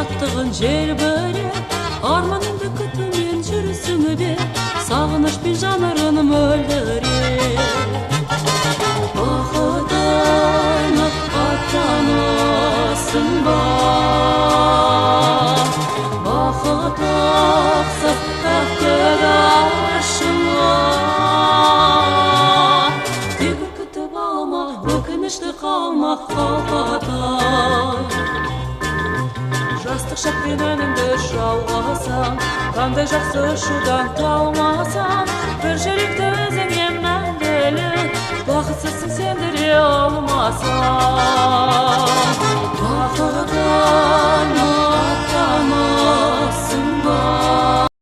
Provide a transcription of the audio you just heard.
шаттығын жер бөліп, арманыңды күтумен жүрісіңі бе, сағынышпен жанарын мөлдіреп. Бақытыңа аттанасың ба, бақыт ақсыз тәтті ғарышыңа. Тек күтіп алма, өкінішті қалма қалпатай. Жастық шақпен өнімді жалғасам, қандай жақсы ұшудан талмасам, бір жүректі өзіңе мәңгілі, бақытсызсың сендіре алмасам. Бақытыңа аттанасың ба.